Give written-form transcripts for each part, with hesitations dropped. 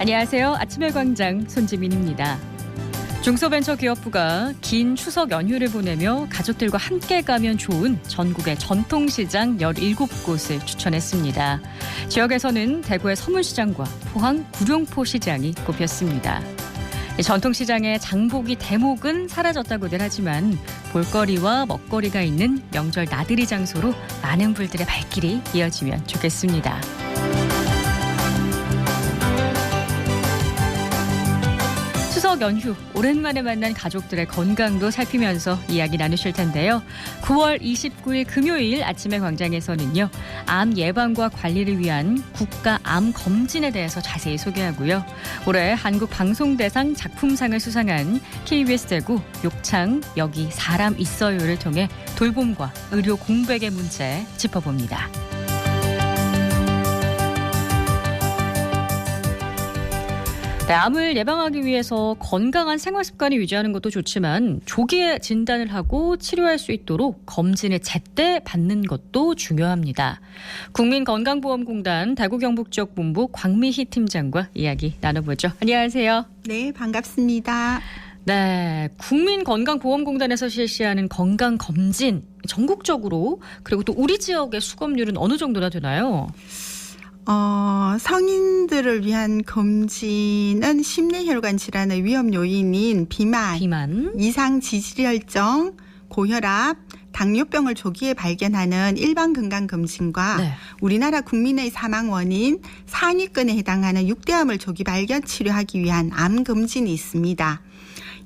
안녕하세요. 아침의 광장 손지민입니다. 중소벤처기업부가 긴 추석 연휴를 보내며 가족들과 함께 가면 좋은 전국의 전통시장 17곳을 추천했습니다. 지역에서는 대구의 서문시장과 포항 구룡포 시장이 꼽혔습니다. 전통시장의 장보기 대목은 사라졌다고들 하지만 볼거리와 먹거리가 있는 명절 나들이 장소로 많은 분들의 발길이 이어지면 좋겠습니다. 추석 연휴 오랜만에 만난 가족들의 건강도 살피면서 이야기 나누실 텐데요. 9월 29일 금요일 아침의 광장에서는요. 암 예방과 관리를 위한 국가 암 검진에 대해서 자세히 소개하고요. 올해 한국방송대상 작품상을 수상한 KBS 대구 욕창 여기 사람 있어요를 통해 돌봄과 의료 공백의 문제 짚어봅니다. 네, 암을 예방하기 위해서 건강한 생활 습관을 유지하는 것도 좋지만 조기에 진단을 하고 치료할 수 있도록 검진을 제때 받는 것도 중요합니다. 국민건강보험공단 대구경북지역본부 광미희 팀장과 이야기 나눠보죠. 안녕하세요. 네, 반갑습니다. 네, 국민건강보험공단에서 실시하는 건강검진 전국적으로 그리고 또 우리 지역의 수검률은 어느 정도나 되나요? 성인들을 위한 검진은 심내혈관 질환의 위험 요인인 비만, 이상 지질혈정, 고혈압, 당뇨병을 조기에 발견하는 일반 건강검진과 네. 우리나라 국민의 사망 원인 상위권에 해당하는 6대암을 조기 발견 치료하기 위한 암검진이 있습니다.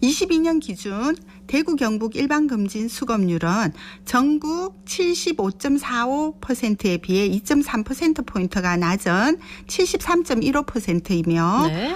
22년 기준 대구 경북 일반검진 수검률은 전국 75.45%에 비해 2.3%포인트가 낮은 73.15%이며 네.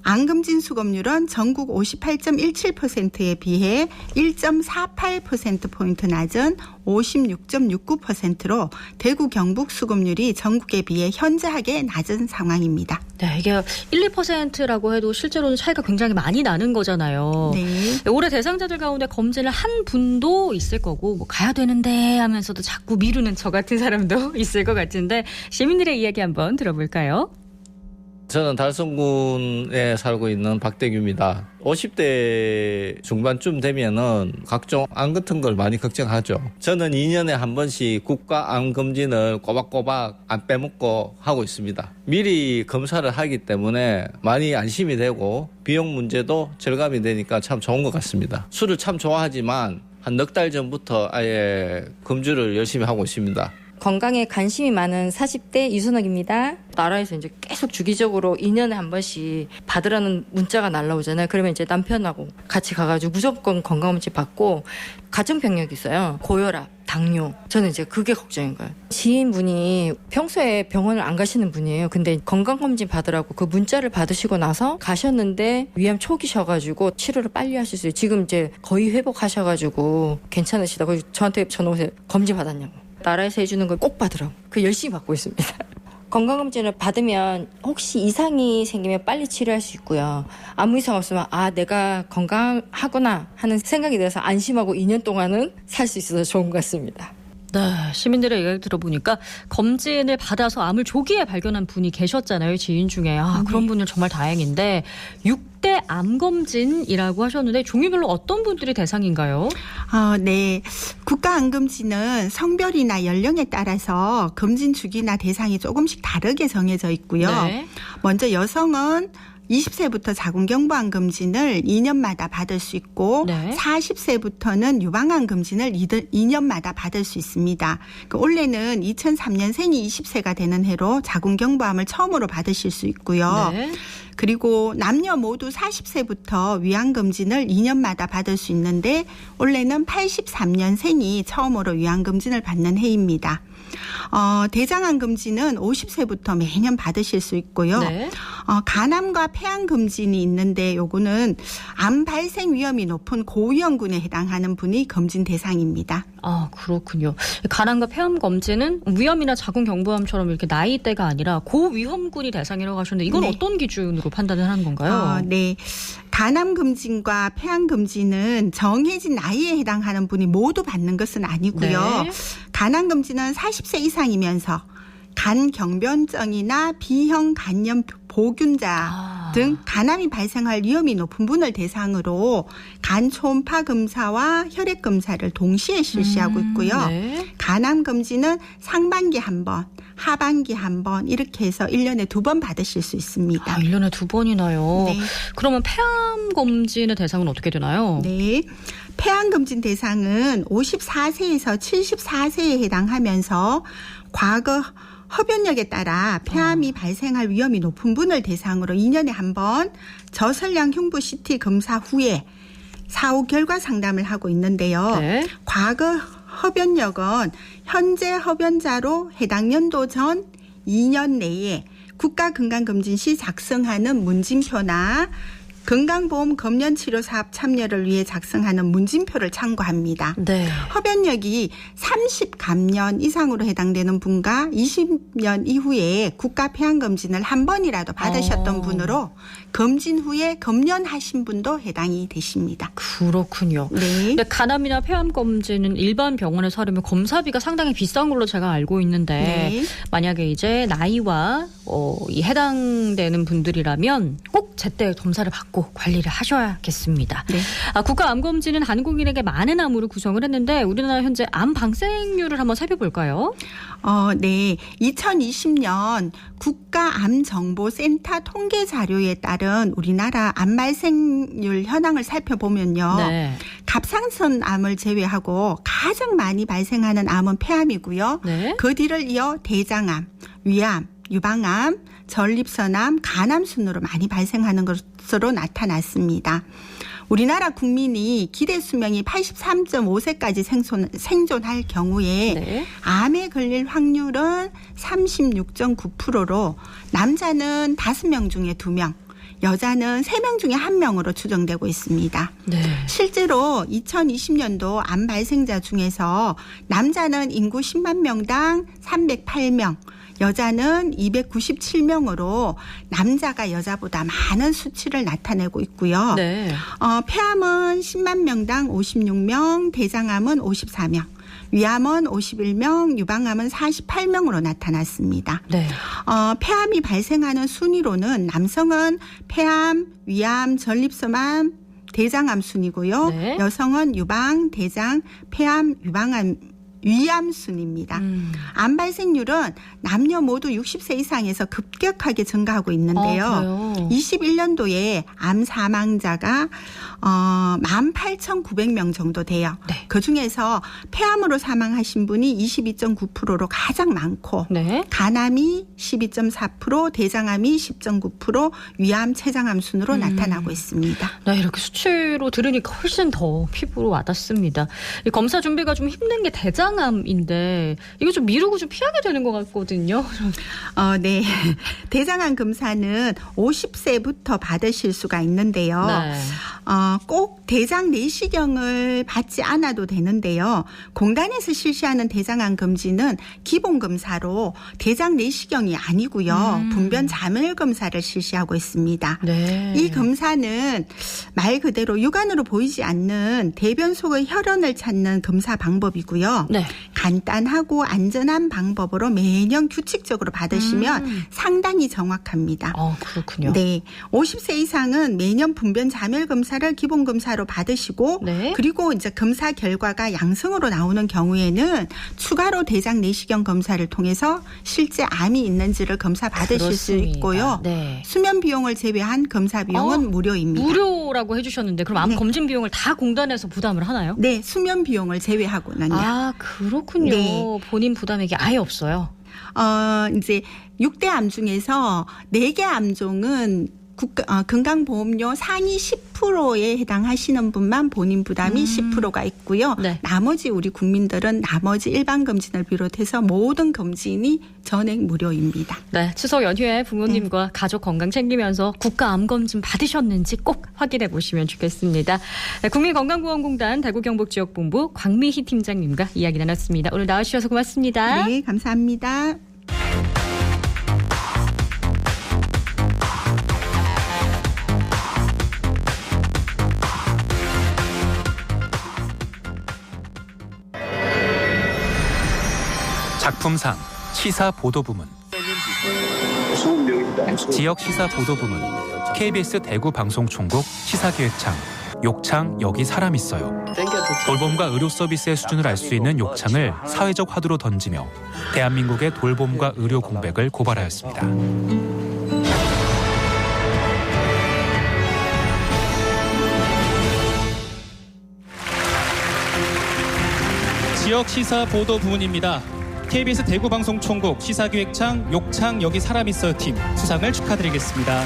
암검진 수검률은 전국 58.17%에 비해 1.48%포인트 낮은 56.69%로 대구 경북 수검률이 전국에 비해 현저하게 낮은 상황입니다. 네, 이게 1, 2%라고 해도 실제로는 차이가 굉장히 많이 나는 거잖아요. 네. 올해 대상자들 가운데 검진을 한 분도 있을 거고 뭐 가야 되는데 하면서도 자꾸 미루는 저 같은 사람도 있을 것 같은데 시민들의 이야기 한번 들어볼까요? 저는 달성군에 살고 있는 박대규입니다. 50대 중반쯤 되면은 각종 암 같은 걸 많이 걱정하죠. 저는 2년에 한 번씩 국가 암 검진을 꼬박꼬박 안 빼먹고 하고 있습니다. 미리 검사를 하기 때문에 많이 안심이 되고 비용 문제도 절감이 되니까 참 좋은 것 같습니다. 술을 참 좋아하지만 한 넉 달 전부터 아예 검주를 열심히 하고 있습니다. 건강에 관심이 많은 40대 유선옥입니다. 나라에서 이제 계속 주기적으로 2년에 한 번씩 받으라는 문자가 날라오잖아요. 그러면 이제 남편하고 같이 가가지고 무조건 건강검진 받고 가정병력이 있어요. 고혈압, 당뇨. 저는 이제 그게 걱정인 거예요. 지인분이 평소에 병원을 안 가시는 분이에요. 근데 건강검진 받으라고 그 문자를 받으시고 나서 가셨는데 위암 초기셔가지고 치료를 빨리 하실 수 있어요. 지금 이제 거의 회복하셔가지고 괜찮으시다고 저한테 전화 오세요. 검진 받았냐고. 나라에서 해주는 걸 꼭 받으라고. 그 열심히 받고 있습니다. 건강검진을 받으면 혹시 이상이 생기면 빨리 치료할 수 있고요. 아무 이상 없으면 내가 건강하구나 하는 생각이 들어서 안심하고 2년 동안은 살 수 있어서 좋은 것 같습니다. 네, 시민들의 이야기 들어보니까 검진을 받아서 암을 조기에 발견한 분이 계셨잖아요. 지인 중에. 그런 분은 정말 다행인데 6대 암검진이라고 하셨는데 종류별로 어떤 분들이 대상인가요? 네. 국가암검진은 성별이나 연령에 따라서 검진 주기나 대상이 조금씩 다르게 정해져 있고요. 네. 먼저 여성은 20세부터 자궁경부암 검진을 2년마다 받을 수 있고 네. 40세부터는 유방암 검진을 2년마다 받을 수 있습니다. 올해는 2003년생이 20세가 되는 해로 자궁경부암을 처음으로 받으실 수 있고요. 네. 그리고 남녀 모두 40세부터 위암검진을 2년마다 받을 수 있는데 올해는 83년생이 처음으로 위암검진을 받는 해입니다. 대장암 검진은 50세부터 매년 받으실 수 있고요. 네. 간암과 폐암 검진이 있는데 요거는 암 발생 위험이 높은 고위험군에 해당하는 분이 검진 대상입니다. 그렇군요. 간암과 폐암 검진은 위암이나 자궁경부암처럼 이렇게 나이대가 아니라 고위험군이 대상이라고 하셨는데 이건 네. 어떤 기준으로 판단을 하는 건가요? 네. 간암 검진과 폐암 검진은 정해진 나이에 해당하는 분이 모두 받는 것은 아니고요. 네. 간암 검진은 40세 이상이면서 간경변증이나 B형 간염 보균자 등 간암이 발생할 위험이 높은 분을 대상으로 간 초음파 검사와 혈액 검사를 동시에 실시하고 있고요. 네. 간암 검진은 상반기 한 번, 하반기 한 번 이렇게 해서 1년에 2번 받으실 수 있습니다. 1년에 2번이나요. 네. 그러면 폐암 검진의 대상은 어떻게 되나요? 네. 폐암 검진 대상은 54세에서 74세에 해당하면서 과거 흡연력에 따라 폐암이 발생할 위험이 높은 분을 대상으로 2년에 한 번 저설량 흉부 CT 검사 후에 사후 결과 상담을 하고 있는데요. 네. 과거 흡연력은 현재 흡연자로 해당 연도 전 2년 내에 국가건강검진 시 작성하는 문진표나 건강보험 금연치료사업 참여를 위해 작성하는 문진표를 참고합니다. 네. 흡연력이 30감년 이상으로 해당되는 분과 20년 이후에 국가 폐암검진을 한 번이라도 받으셨던 분으로 검진 후에 검연하신 분도 해당이 되십니다. 그렇군요. 네. 근데 간암이나 폐암 검진은 일반 병원에서 하려면 검사비가 상당히 비싼 걸로 제가 알고 있는데 네. 만약에 이제 나이와 이 해당되는 분들이라면 꼭 제때 검사를 받고 관리를 하셔야겠습니다. 네. 국가암검진은 한국인에게 많은 암으로 구성을 했는데 우리나라 현재 암 발생률을 한번 살펴볼까요? 네. 2020년 국가암정보센터 통계 자료에 따른 우리나라 암 발생률 현황을 살펴보면요. 네. 갑상선 암을 제외하고 가장 많이 발생하는 암은 폐암이고요. 네. 그 뒤를 이어 대장암, 위암, 유방암, 전립선암, 간암 순으로 많이 발생하는 것으로 나타났습니다. 우리나라 국민이 기대 수명이 83.5세까지 생존할 경우에 네. 암에 걸릴 확률은 36.9%로 남자는 5명 중에 2명, 여자는 3명 중에 1명으로 추정되고 있습니다. 네. 실제로 2020년도 암 발생자 중에서 남자는 인구 10만 명당 308명, 여자는 297명으로 남자가 여자보다 많은 수치를 나타내고 있고요. 네. 폐암은 10만 명당 56명, 대장암은 54명, 위암은 51명, 유방암은 48명으로 나타났습니다. 네. 폐암이 발생하는 순위로는 남성은 폐암, 위암, 전립선암, 대장암 순이고요. 네. 여성은 유방, 대장, 폐암, 유방암, 위암 순입니다. 암 발생률은 남녀 모두 60세 이상에서 급격하게 증가하고 있는데요. 21년도에 암 사망자가 18,900명 정도 돼요. 네. 그중에서 폐암으로 사망하신 분이 22.9%로 가장 많고 네. 간암이 12.4%, 대장암이 10.9%, 위암, 췌장암 순으로 나타나고 있습니다. 네, 이렇게 수치로 들으니까 훨씬 더 피부로 와닿습니다. 이 검사 준비가 좀 힘든 게 대장암인데 이거 좀 미루고 좀 피하게 되는 것 같거든요. 네. 대장암 검사는 50세부터 받으실 수가 있는데요. 네. 꼭 대장 내시경을 받지 않아도 되는데요. 공단에서 실시하는 대장암 검진은 기본 검사로 대장 내시경이 아니고요. 분변 자멸 검사를 실시하고 있습니다. 네. 이 검사는 말 그대로 육안으로 보이지 않는 대변 속의 혈흔을 찾는 검사 방법이고요. 네. 간단하고 안전한 방법으로 매년 규칙적으로 받으시면 상당히 정확합니다. 그렇군요. 네. 50세 이상은 매년 분변 자멸 검사를 기본 검사로 받으시고 네. 그리고 이제 검사 결과가 양성으로 나오는 경우에는 추가로 대장 내시경 검사를 통해서 실제 암이 있는지를 검사 받으실 그렇습니다. 수 있고요. 네. 수면 비용을 제외한 검사 비용은 무료입니다. 무료라고 해주셨는데 그럼 암 네. 검진 비용을 다 공단에서 부담을 하나요? 네, 수면 비용을 제외하고는요. 그렇군요. 네. 본인 부담액이 아예 없어요. 이제 6대 암 중에서 4개 암종은 건강보험료 상위 10%에 해당하시는 분만 본인 부담이 10%가 있고요. 네. 나머지 우리 국민들은 나머지 일반 검진을 비롯해서 모든 검진이 전액 무료입니다. 네, 추석 연휴에 부모님과 가족 건강 챙기면서 국가 암 검진 받으셨는지 꼭 확인해 보시면 좋겠습니다. 네, 국민건강보험공단 대구경북지역본부 광미희 팀장님과 이야기 나눴습니다. 오늘 나와주셔서 고맙습니다. 네, 감사합니다. 작품상 시사 보도 부문, 지역 시사 보도 부문, KBS 대구 방송총국 시사기획창 욕창 여기 사람 있어요. 돌봄과 의료 서비스의 수준을 알 수 있는 욕창을 사회적 화두로 던지며 대한민국의 돌봄과 의료 공백을 고발하였습니다. 지역 시사 보도 부문입니다. KBS 대구 방송총국 시사기획창 욕창 여기 사람 있어요 팀 수상을 축하드리겠습니다.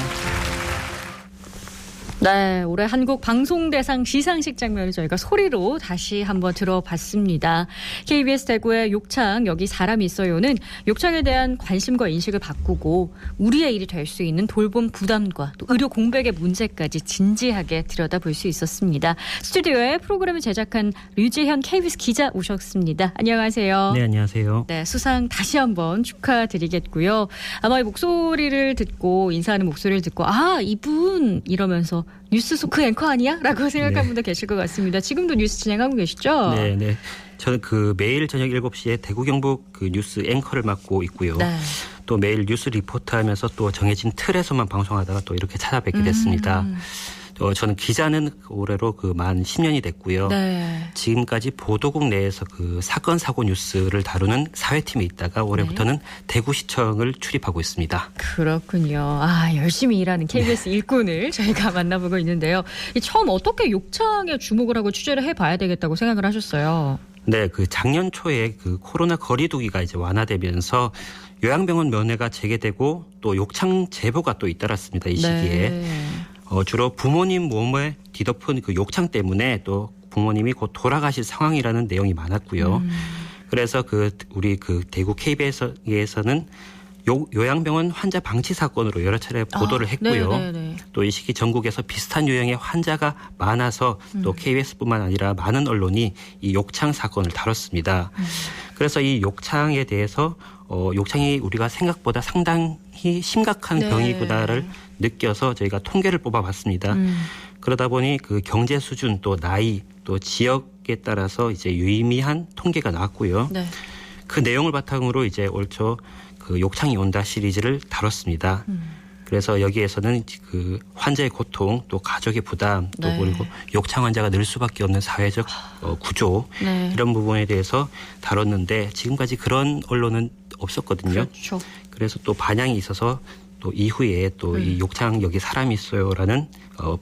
네, 올해 한국 방송대상 시상식 장면을 저희가 소리로 다시 한번 들어봤습니다. KBS 대구의 욕창 여기 사람이 있어요는 욕창에 대한 관심과 인식을 바꾸고 우리의 일이 될 수 있는 돌봄 부담과 또 의료 공백의 문제까지 진지하게 들여다볼 수 있었습니다. 스튜디오에 프로그램을 제작한 류지현 KBS 기자 오셨습니다. 안녕하세요. 네, 안녕하세요. 네, 수상 다시 한번 축하드리겠고요. 아마 이 목소리를 듣고 인사하는 목소리를 듣고 아, 이분 이러면서 뉴스 소크 앵커 아니야? 라고 생각한 분도 계실 것 같습니다. 지금도 뉴스 진행하고 계시죠? 네, 네. 저는 매일 저녁 7시에 대구 경북 뉴스 앵커를 맡고 있고요. 네. 또 매일 뉴스 리포트하면서 또 정해진 틀에서만 방송하다가 또 이렇게 찾아뵙게 됐습니다. 저는 기자는 올해로 만 10년이 됐고요. 네. 지금까지 보도국 내에서 사건 사고 뉴스를 다루는 사회팀에 있다가 올해부터는 대구시청을 출입하고 있습니다. 그렇군요. 아, 열심히 일하는 KBS 일꾼을 저희가 만나보고 있는데요. 처음 어떻게 욕창에 주목을 하고 취재를 해봐야 되겠다고 생각을 하셨어요? 네, 작년 초에 코로나 거리두기가 이제 완화되면서 요양병원 면회가 재개되고 또 욕창 제보가 또 잇따랐습니다. 이 시기에. 네. 주로 부모님 몸에 뒤덮은 욕창 때문에 또 부모님이 곧 돌아가실 상황이라는 내용이 많았고요. 그래서 우리 대구 KBS에서는 요양병원 환자 방치 사건으로 여러 차례 보도를 했고요. 네네네. 또 이 시기 전국에서 비슷한 유형의 환자가 많아서 또 KBS뿐만 아니라 많은 언론이 이 욕창 사건을 다뤘습니다. 그래서 이 욕창에 대해서 욕창이 우리가 생각보다 상당히 심각한 네. 병이구나를 느껴서 저희가 통계를 뽑아봤습니다. 그러다 보니 경제 수준 또 나이 또 지역에 따라서 이제 유의미한 통계가 나왔고요. 네. 그 내용을 바탕으로 이제 올 초 욕창이 온다 시리즈를 다뤘습니다. 그래서 여기에서는 환자의 고통 또 가족의 부담 또 네. 그리고 욕창 환자가 늘 수밖에 없는 사회적 구조 네. 이런 부분에 대해서 다뤘는데 지금까지 그런 언론은 없었거든요. 그렇죠. 그래서 또 반향이 있어서 또 이후에 또 이 욕창 여기 사람이 있어요라는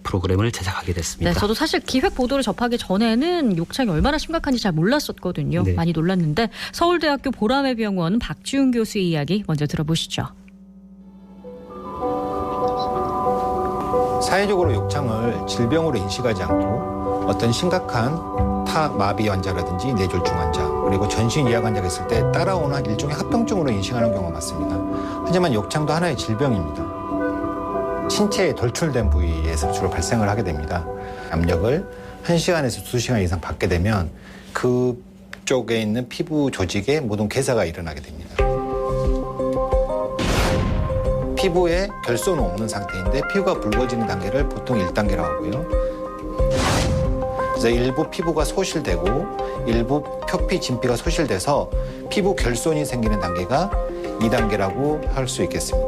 프로그램을 제작하게 됐습니다. 네, 저도 사실 기획 보도를 접하기 전에는 욕창이 얼마나 심각한지 잘 몰랐었거든요. 네. 많이 놀랐는데 서울대학교 보라매병원 박지훈 교수의 이야기 먼저 들어보시죠. 사회적으로 욕창을 질병으로 인식하지 않고 어떤 심각한 타마비 환자라든지 뇌졸중 환자 그리고 전신 이약 환자가 있을 때 따라오는 일종의 합병증으로 인식하는 경우가 많습니다. 하지만 욕창도 하나의 질병입니다. 신체에 돌출된 부위에서 주로 발생을 하게 됩니다. 압력을 1시간에서 2시간 이상 받게 되면 그쪽에 있는 피부 조직에 모든 괴사가 일어나게 됩니다. 피부에 결손은 없는 상태인데 피부가 붉어지는 단계를 보통 1단계라고 하고요. 그래서 일부 피부가 소실되고 일부 표피, 진피가 소실돼서 피부 결손이 생기는 단계가 2단계라고 할 수 있겠습니다.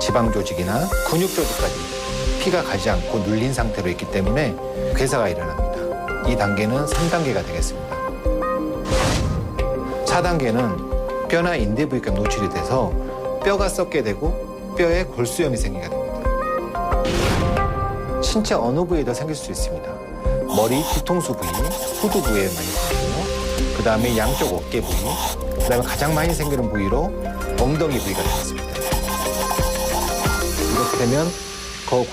지방 조직이나 근육 조직까지 피가 가지 않고 눌린 상태로 있기 때문에 괴사가 일어납니다. 이 단계는 3단계가 되겠습니다. 4단계는 뼈나 인대 부위가 노출이 돼서 뼈가 썩게 되고 뼈에 골수염이 생기게 됩니다. 신체 어느 부위에도 생길 수 있습니다. 머리 뒤통수 부위, 후두 부위에 많이 생기고요. 그 다음에 양쪽 어깨 부위, 그 다음에 가장 많이 생기는 부위로 엉덩이 부위가 되겠습니다. 이렇게 되면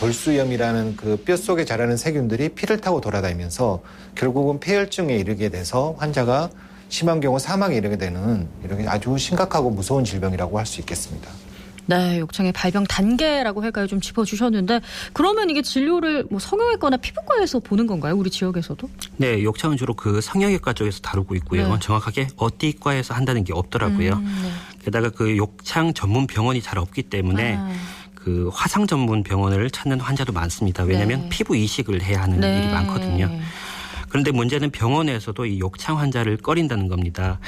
골수염이라는 뼈 속에 자라는 세균들이 피를 타고 돌아다니면서 결국은 폐혈증에 이르게 돼서 환자가 심한 경우 사망에 이르게 되는 이렇게 아주 심각하고 무서운 질병이라고 할 수 있겠습니다. 네, 욕창의 발병 단계라고 할까요? 좀 짚어주셨는데 그러면 이게 진료를 성형외과나 피부과에서 보는 건가요? 우리 지역에서도? 네, 욕창은 주로 성형외과 쪽에서 다루고 있고요. 네. 정확하게 어디 과에서 한다는 게 없더라고요. 네. 게다가 욕창 전문 병원이 잘 없기 때문에 화상 전문 병원을 찾는 환자도 많습니다. 왜냐하면 네. 피부 이식을 해야 하는 네. 일이 많거든요. 그런데 문제는 병원에서도 이 욕창 환자를 꺼린다는 겁니다.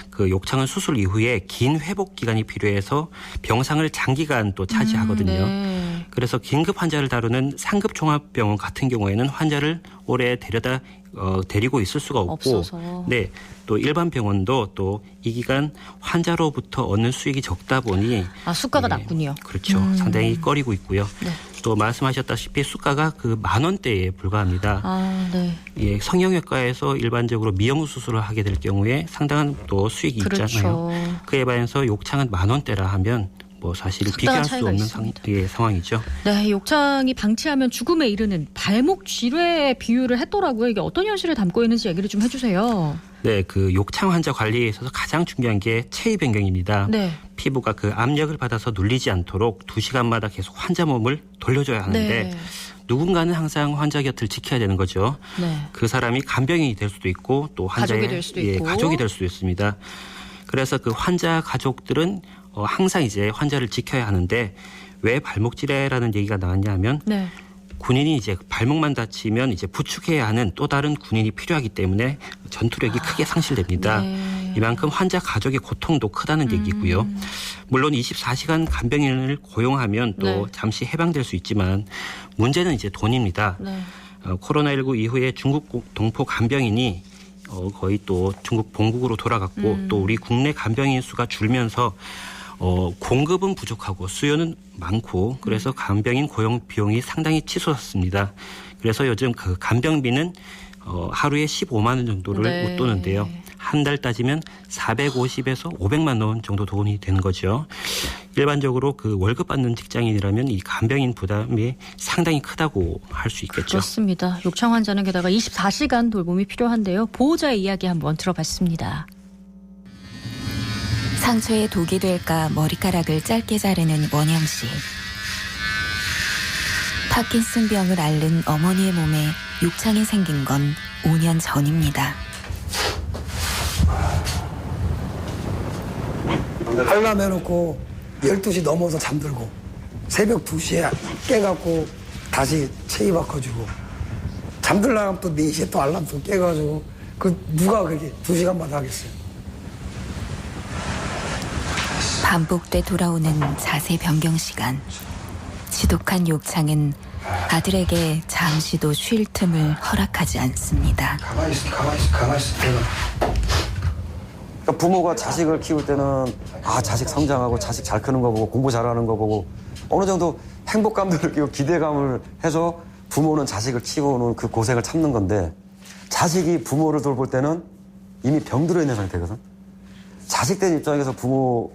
그 욕창은 수술 이후에 긴 회복 기간이 필요해서 병상을 장기간 또 차지하거든요. 네. 그래서 긴급 환자를 다루는 상급 종합병원 같은 경우에는 환자를 오래 데리고 있을 수가 없고, 없어서. 네, 또 일반 병원도 또 이 기간 환자로부터 얻는 수익이 적다 보니 수가가 네, 낮군요. 그렇죠. 상당히 꺼리고 있고요. 네. 또 말씀하셨다시피 수가가 그 10,000원대에 불과합니다. 네. 예, 성형외과에서 일반적으로 미용 수술을 하게 될 경우에 상당한 또 수익이 그렇죠. 있잖아요. 그에 반해서 욕창은 10,000원대라 하면 뭐 사실 비교할 수 없는 상황이죠. 네, 욕창이 방치하면 죽음에 이르는 발목 쥐뢰 비유를 했더라고요. 이게 어떤 현실을 담고 있는지 얘기를 좀 해주세요. 네, 그 욕창 환자 관리에 있어서 가장 중요한 게 체위 변경입니다. 네. 피부가 그 압력을 받아서 눌리지 않도록 2시간마다 계속 환자 몸을 돌려줘야 하는데 네. 누군가는 항상 환자 곁을 지켜야 되는 거죠. 네. 그 사람이 간병인이 될 수도 있고 또 환자의 가족이 될 수도 있고. 가족이 될 수도 있습니다. 그래서 그 환자 가족들은 항상 이제 환자를 지켜야 하는데 왜 발목질레라는 얘기가 나왔냐 하면 네. 군인이 이제 발목만 다치면 이제 부축해야 하는 또 다른 군인이 필요하기 때문에 전투력이 크게 상실됩니다. 네. 이만큼 환자 가족의 고통도 크다는 얘기고요. 물론 24시간 간병인을 고용하면 또 네. 잠시 해방될 수 있지만 문제는 이제 돈입니다. 네. 코로나19 이후에 중국 동포 간병인이 거의 또 중국 본국으로 돌아갔고 또 우리 국내 간병인 수가 줄면서 공급은 부족하고 수요는 많고 그래서 간병인 고용 비용이 상당히 치솟았습니다. 그래서 요즘 그 간병비는 하루에 15만 원 정도를 네. 웃도는데요. 한 달 따지면 450에서 500만 원 정도 돈이 되는 거죠. 일반적으로 그 월급 받는 직장인이라면 이 간병인 부담이 상당히 크다고 할 수 있겠죠. 그렇습니다. 욕창 환자는 게다가 24시간 돌봄이 필요한데요. 보호자의 이야기 한번 들어봤습니다. 상처에 독이 될까 머리카락을 짧게 자르는 원영 씨. 파킨슨병을 앓는 어머니의 몸에 욕창이 생긴 건 5년 전입니다. 알람 해놓고 12시 넘어서 잠들고 새벽 2시에 깨갖고 다시 체위 바꿔주고 잠들라면 또 4시에 또 알람 또 깨가지고 누가 그렇게 2시간마다 하겠어요. 반복돼 돌아오는 자세 변경 시간. 지독한 욕창은 아들에게 잠시도 쉴 틈을 허락하지 않습니다. 가만히 있어. 그러니까 부모가 자식을 키울 때는 자식 성장하고 자식 잘 크는 거 보고 공부 잘하는 거 보고 어느 정도 행복감도 느끼고 기대감을 해서 부모는 자식을 키우는 그 고생을 참는 건데 자식이 부모를 돌볼 때는 이미 병들어 있는 상태거든. 자식된 입장에서 부모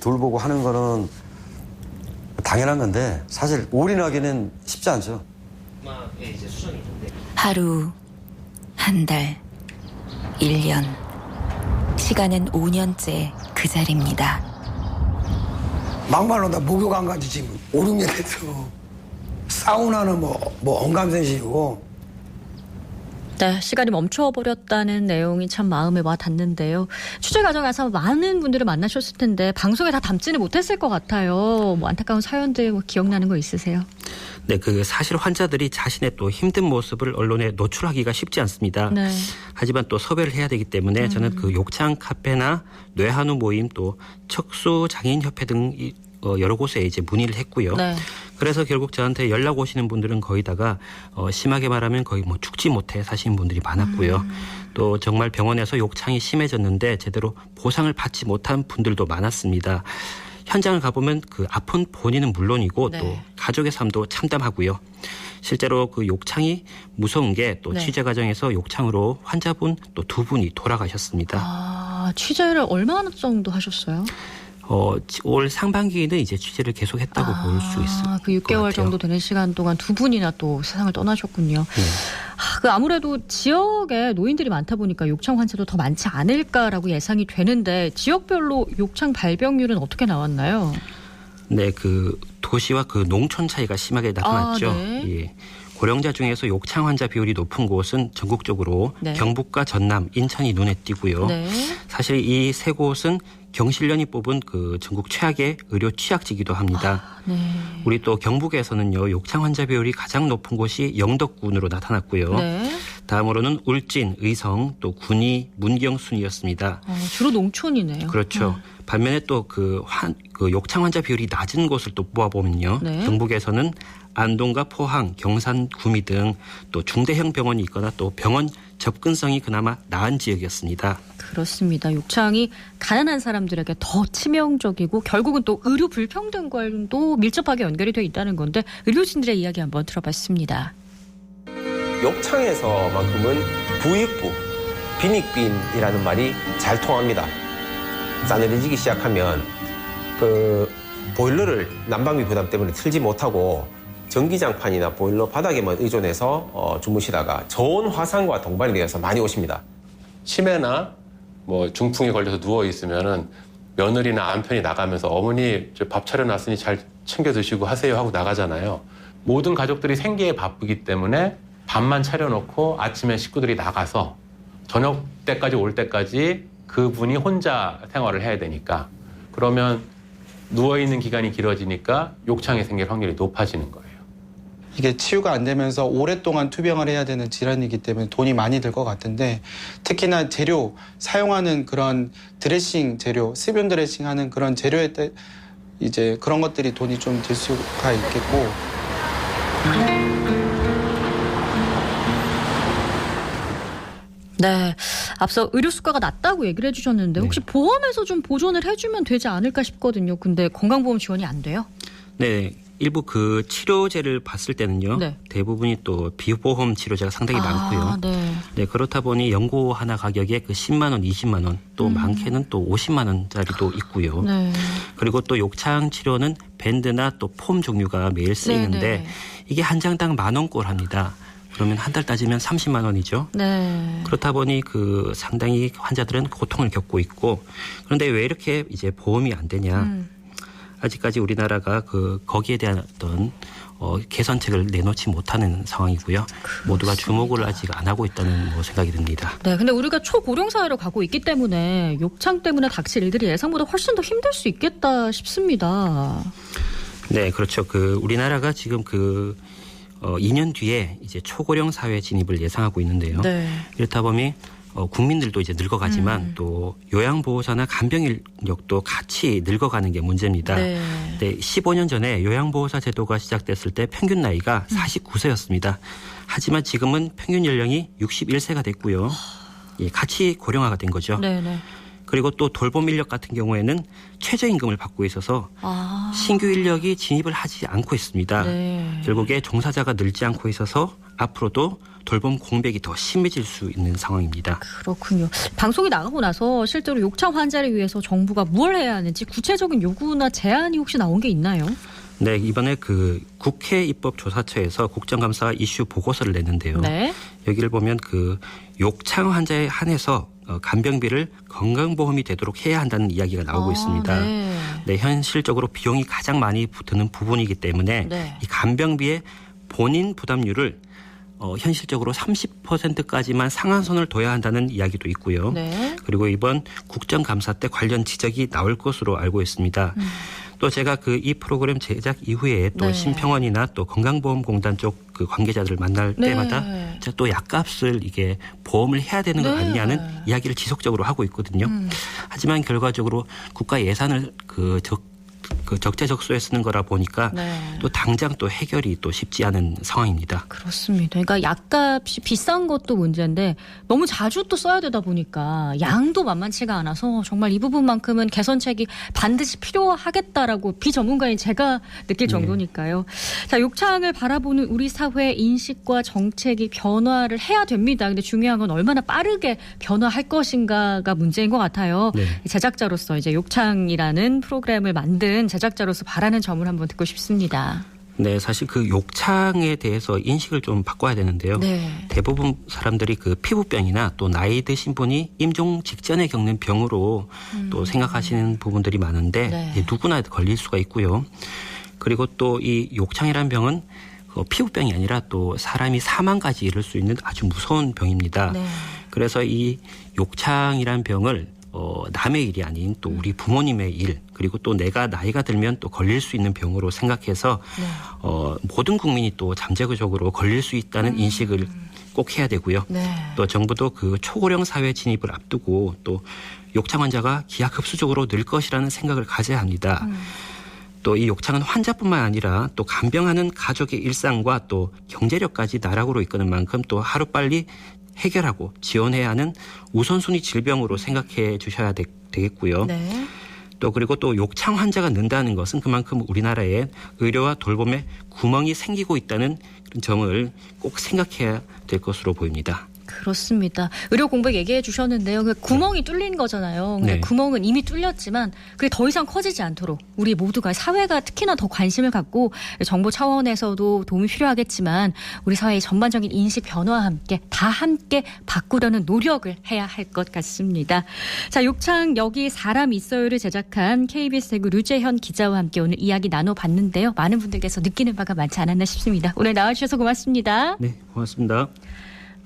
돌보고 하는 거는 당연한 건데 사실 올인하기는 쉽지 않죠. 하루, 한 달, 1년. 시간은 5년째 그 자리입니다. 막말로 나 목욕 안 간지 지금 5, 6년 됐어. 사우나는 뭐 언감생시고. 네, 시간이 멈춰버렸다는 내용이 참 마음에 와 닿는데요. 취재 과정에서 많은 분들을 만나셨을 텐데 방송에 다 담지는 못했을 것 같아요. 뭐 안타까운 사연들 기억나는 거 있으세요? 네, 그 사실 환자들이 자신의 또 힘든 모습을 언론에 노출하기가 쉽지 않습니다. 네. 하지만 또 섭외를 해야 되기 때문에 저는 그 욕창 카페나 뇌한우 모임 또 척수 장애인 협회 등 여러 곳에 이제 문의를 했고요. 네. 그래서 결국 저한테 연락 오시는 분들은 거의다가 심하게 말하면 거의 뭐 죽지 못해 사시는 분들이 많았고요. 또 정말 병원에서 욕창이 심해졌는데 제대로 보상을 받지 못한 분들도 많았습니다. 현장을 가보면 그 아픈 본인은 물론이고 네. 또 가족의 삶도 참담하고요. 실제로 그 욕창이 무서운 게 또 네. 취재 과정에서 욕창으로 환자분 또 2분이 돌아가셨습니다. 취재를 얼마나 정도 하셨어요? 올 상반기에는 이제 취재를 계속했다고 볼 수 있을 것 그 6개월 같아요. 정도 되는 시간 동안 2분이나 또 세상을 떠나셨군요. 네. 아무래도 지역에 노인들이 많다 보니까 욕창 환자도 더 많지 않을까라고 예상이 되는데 지역별로 욕창 발병률은 어떻게 나왔나요? 네, 그 도시와 그 농촌 차이가 심하게 나타났죠. 네. 예. 고령자 중에서 욕창 환자 비율이 높은 곳은 전국적으로 네. 경북과 전남, 인천이 눈에 띄고요. 네. 사실 이 세 곳은 경실련이 뽑은 그 전국 최악의 의료 취약지기도 합니다. 네. 우리 또 경북에서는요, 욕창 환자 비율이 가장 높은 곳이 영덕군으로 나타났고요. 네. 다음으로는 울진, 의성, 또 군위, 문경 순이었습니다. 주로 농촌이네요. 그렇죠. 반면에 또 그 욕창 환자 비율이 낮은 곳을 또 뽑아보면요. 네. 경북에서는 안동과 포항, 경산, 구미 등 또 중대형 병원이 있거나 또 병원 접근성이 그나마 나은 지역이었습니다. 그렇습니다. 욕창이 가난한 사람들에게 더 치명적이고 결국은 또 의료 불평등과도 밀접하게 연결이 돼 있다는 건데 의료진들의 이야기 한번 들어봤습니다. 욕창에서만큼은 부익부, 빈익빈이라는 말이 잘 통합니다. 싸늘해지기 시작하면 그 보일러를 난방비 부담 때문에 틀지 못하고 전기장판이나 보일러 바닥에만 의존해서 주무시다가 저온 화상과 동반이 되어서 많이 오십니다. 치매나 뭐 중풍에 걸려서 누워 있으면은 며느리나 남편이 나가면서 어머니 저 밥 차려놨으니 잘 챙겨 드시고 하세요 하고 나가잖아요. 모든 가족들이 생계에 바쁘기 때문에 밥만 차려놓고 아침에 식구들이 나가서 저녁 때까지 올 때까지 그분이 혼자 생활을 해야 되니까 그러면 누워있는 기간이 길어지니까 욕창이 생길 확률이 높아지는 거예요. 이게 치유가 안 되면서 오랫동안 투병을 해야 되는 질환이기 때문에 돈이 많이 들 것 같은데 특히나 재료, 사용하는 그런 드레싱 재료, 습연 드레싱 하는 그런 재료에 이제 그런 것들이 돈이 좀 들 수가 있겠고 네, 앞서 의료 수가가 낮다고 얘기를 해주셨는데 혹시 보험에서 좀 보존을 해주면 되지 않을까 싶거든요. 근데 건강보험 지원이 안 돼요? 네. 일부 그 치료제를 봤을 때는요. 네. 대부분이 또 비보험 치료제가 상당히 많고요. 네. 네, 그렇다 보니 연고 하나 가격에 그 10만 원, 20만 원, 또 많게는 또 50만 원짜리도 있고요. 네. 그리고 또 욕창 치료는 밴드나 또 폼 종류가 매일 쓰이는데 네. 이게 한 장당 10,000꼴 합니다. 그러면 한 달 따지면 30만 원이죠. 네. 그렇다 보니 그 상당히 환자들은 고통을 겪고 있고 그런데 왜 이렇게 이제 보험이 안 되냐? 아직까지 우리나라가 그 거기에 대한 어떤 개선책을 내놓지 못하는 상황이고요. 그렇습니다. 모두가 주목을 아직 안 하고 있다는 생각이 듭니다. 네, 근데 우리가 초고령 사회로 가고 있기 때문에 욕창 때문에 닥칠 일들이 예상보다 훨씬 더 힘들 수 있겠다 싶습니다. 네, 그렇죠. 그 우리나라가 지금 2년 뒤에 이제 초고령 사회 진입을 예상하고 있는데요. 네. 이렇다 보니 국민들도 이제 늙어가지만 또 요양보호사나 간병 인력도 같이 늙어가는 게 문제입니다. 네. 네, 15년 전에 요양보호사 제도가 시작됐을 때 평균 나이가 49세였습니다. 하지만 지금은 평균 연령이 61세가 됐고요. 예, 같이 고령화가 된 거죠. 네네. 그리고 또 돌봄 인력 같은 경우에는 최저임금을 받고 있어서 신규 인력이 진입을 하지 않고 있습니다. 네. 결국에 종사자가 늘지 않고 있어서 앞으로도 돌봄 공백이 더 심해질 수 있는 상황입니다. 그렇군요. 방송이 나가고 나서 실제로 욕창 환자를 위해서 정부가 뭘 해야 하는지 구체적인 요구나 제안이 혹시 나온 게 있나요? 네, 이번에 그 국회 입법조사처에서 국정감사 이슈 보고서를 냈는데요. 네. 여기를 보면 그 욕창 환자에 한해서 간병비를 건강보험이 되도록 해야 한다는 이야기가 나오고 있습니다. 네. 네, 현실적으로 비용이 가장 많이 드는 부분이기 때문에 네. 이 간병비의 본인 부담률을 현실적으로 30%까지만 상한선을 둬야 한다는 이야기도 있고요. 네. 그리고 이번 국정감사 때 관련 지적이 나올 것으로 알고 있습니다. 또 제가 이 프로그램 제작 이후에 또 네. 심평원이나 또 건강보험공단 쪽 그 관계자들을 만날 네. 때마다 제가 또 약값을 이게 보험을 해야 되는 것 네. 아니냐는 이야기를 지속적으로 하고 있거든요. 하지만 결과적으로 국가 예산을 적재적소에 쓰는 거라 보니까 네. 또 당장 또 해결이 또 쉽지 않은 상황입니다. 그렇습니다. 그러니까 약값이 비싼 것도 문제인데 너무 자주 또 써야 되다 보니까 양도 만만치가 않아서 정말 이 부분만큼은 개선책이 반드시 필요하겠다라고 비전문가인 제가 느낄 정도니까요. 자, 욕창을 바라보는 우리 사회의 인식과 정책이 변화를 해야 됩니다. 근데 중요한 건 얼마나 빠르게 변화할 것인가가 문제인 것 같아요. 네. 제작자로서 이제 욕창이라는 프로그램을 만든 제작자로서 바라는 점을 한번 듣고 싶습니다. 네, 사실 그 욕창에 대해서 인식을 좀 바꿔야 되는데요. 네. 대부분 사람들이 그 피부병이나 또 나이 드신 분이 임종 직전에 겪는 병으로 또 생각하시는 부분들이 많은데 네. 누구나 걸릴 수가 있고요. 그리고 또 이 욕창이라는 병은 피부병이 아니라 또 사람이 사망까지 이를 수 있는 아주 무서운 병입니다. 네. 그래서 이 욕창이란 병을 남의 일이 아닌 또 우리 부모님의 일, 그리고 또 내가 나이가 들면 또 걸릴 수 있는 병으로 생각해서 모든 국민이 또 잠재적으로 걸릴 수 있다는 인식을 꼭 해야 되고요. 네. 또 정부도 그 초고령 사회 진입을 앞두고 또 욕창 환자가 기하급수적으로 늘 것이라는 생각을 가져야 합니다. 또 이 욕창은 환자뿐만 아니라 또 간병하는 가족의 일상과 또 경제력까지 나락으로 이끄는 만큼 또 하루빨리 해결하고 지원해야 하는 우선순위 질병으로 생각해 주셔야 되겠고요. 네. 또 그리고 또 욕창 환자가 는다는 것은 그만큼 우리나라에 의료와 돌봄에 구멍이 생기고 있다는 그런 점을 꼭 생각해야 될 것으로 보입니다. 그렇습니다. 의료 공백 얘기해 주셨는데요. 그 구멍이 뚫린 거잖아요. 근데 네. 구멍은 이미 뚫렸지만 그게 더 이상 커지지 않도록 우리 모두가 사회가 특히나 더 관심을 갖고 정부 차원에서도 도움이 필요하겠지만 우리 사회의 전반적인 인식 변화와 함께 다 함께 바꾸려는 노력을 해야 할 것 같습니다. 자, 욕창 여기 사람 있어요를 제작한 KBS 대구 류재현 기자와 함께 오늘 이야기 나눠봤는데요. 많은 분들께서 느끼는 바가 많지 않았나 싶습니다. 오늘 나와주셔서 고맙습니다. 네, 고맙습니다.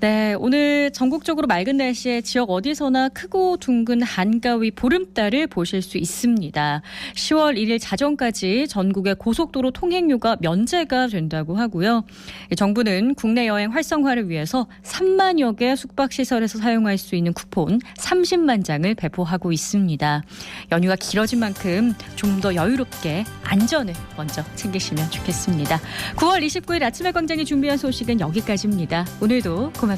네, 오늘 전국적으로 맑은 날씨에 지역 어디서나 크고 둥근 한가위 보름달을 보실 수 있습니다. 10월 1일 자정까지 전국의 고속도로 통행료가 면제가 된다고 하고요. 정부는 국내 여행 활성화를 위해서 3만여 개 숙박시설에서 사용할 수 있는 쿠폰 30만 장을 배포하고 있습니다. 연휴가 길어진 만큼 좀 더 여유롭게 안전을 먼저 챙기시면 좋겠습니다. 9월 29일 아침에 광장이 준비한 소식은 여기까지입니다. 오늘도 고맙습니다.